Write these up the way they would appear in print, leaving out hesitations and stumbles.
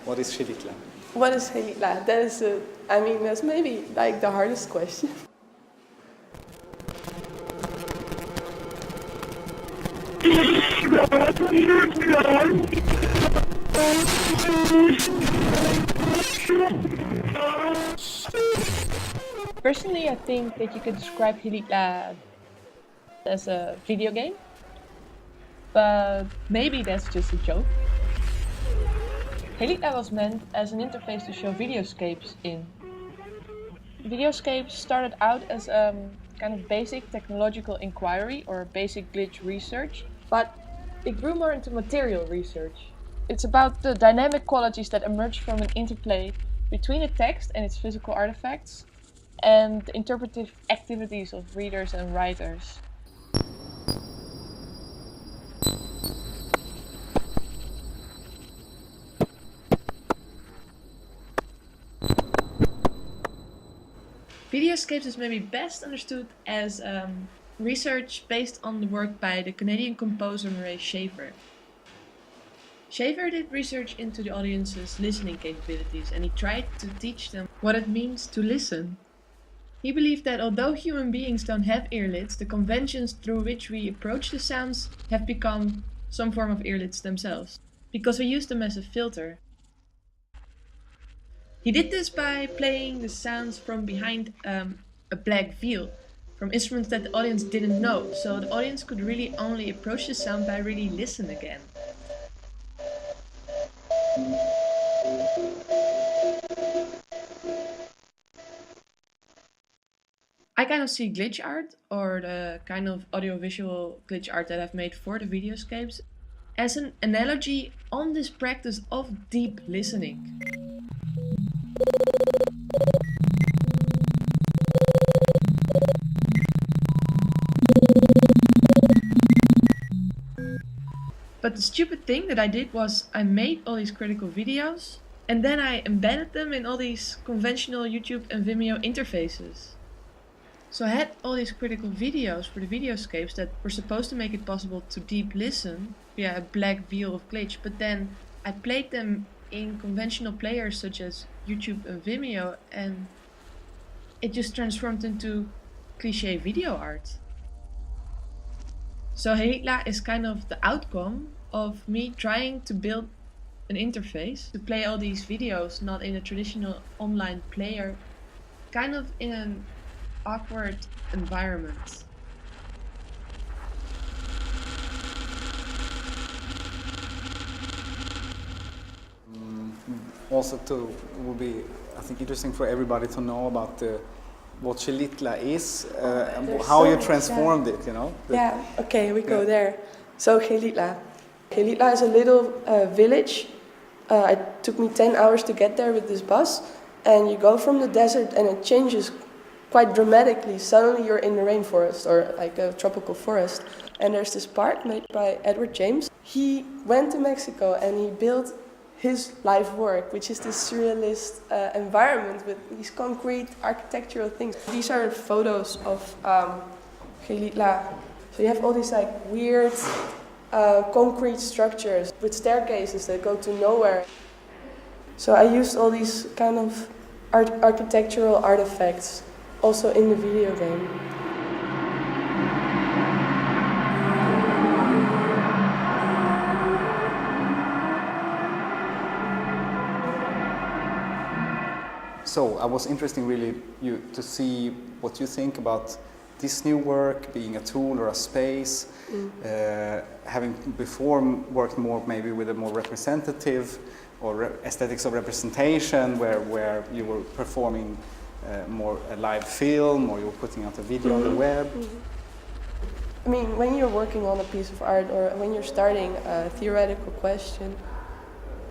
What is Xilitla? What is Xilitla? That is that's maybe like the hardest question. Personally, I think that you could describe Xilitla as a video game, but maybe that's just a joke. Xilitla was meant as an interface to show videoscapes in. Videoscapes started out as kind of basic technological inquiry or basic glitch research, but it grew more into material research. It's about the dynamic qualities that emerge from an interplay between a text and its physical artifacts, and the interpretive activities of readers and writers. Videoscapes is maybe best understood as research based on the work by the Canadian composer Murray Schafer. Schafer did research into the audience's listening capabilities, and he tried to teach them what it means to listen. He believed that although human beings don't have earlids, the conventions through which we approach the sounds have become some form of earlids themselves, because we use them as a filter. He did this by playing the sounds from behind a black veil, from instruments that the audience didn't know, so the audience could really only approach the sound by really listen again. I kind of see glitch art, or the kind of audiovisual glitch art that I've made for the videoscapes, as an analogy on this practice of deep listening. But the stupid thing that I did was I made all these critical videos and then I embedded them in all these conventional YouTube and Vimeo interfaces. So I had all these critical videos for the videoscapes that were supposed to make it possible to deep listen via a black veil of glitch, but then I played them in conventional players such as YouTube and Vimeo, and it just transformed into cliché video art. So Xilitla is kind of the outcome of me trying to build an interface to play all these videos, not in a traditional online player, kind of in an awkward environment. Also, it would be, I think, interesting for everybody to know about what Xilitla is, how you transformed it, you know? Okay, we go there. So Xilitla. Xilitla is a little village. It took me 10 hours to get there with this bus, and you go from the desert and it changes quite dramatically. Suddenly you're in the rainforest or like a tropical forest, and there's this part made by Edward James. He went to Mexico and he built his life work, which is this surrealist environment with these concrete architectural things. These are photos of Xilitla. So you have all these like weird concrete structures with staircases that go to nowhere. So I used all these kind of architectural artifacts also in the video game. So I was interested really to see what you think about this new work being a tool or a space, having before worked more maybe with a more representative or aesthetics of representation where you were performing more a live film or you were putting out a video on the web. I mean, when you're working on a piece of art or when you're starting a theoretical question,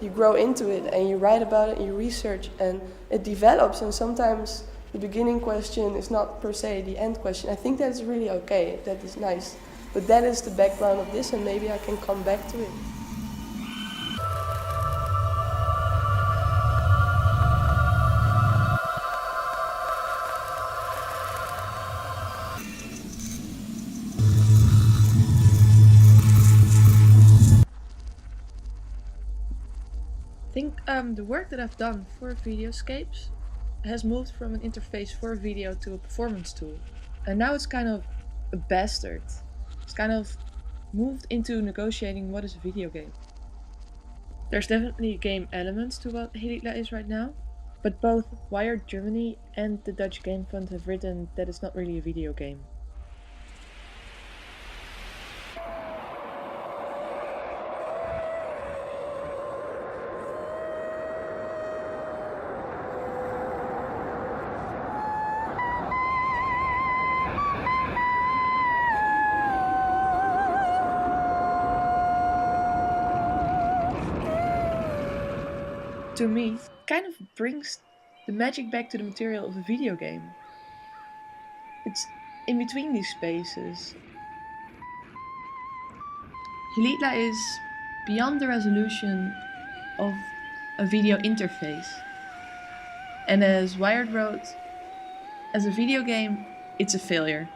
you grow into it and you write about it, you research, and it develops, and sometimes the beginning question is not per se the end question. I think that's really okay, that is nice. But that is the background of this, and maybe I can come back to it. I think the work that I've done for Videoscapes has moved from an interface for video to a performance tool. And now it's kind of a bastard. It's kind of moved into negotiating what is a video game. There's definitely game elements to what Xilitla is right now, but both Wired Germany and the Dutch Game Fund have written that it's not really a video game. To me, kind of brings the magic back to the material of a video game. It's in between these spaces. Xilitla is beyond the resolution of a video interface. And as Wired wrote, as a video game, it's a failure.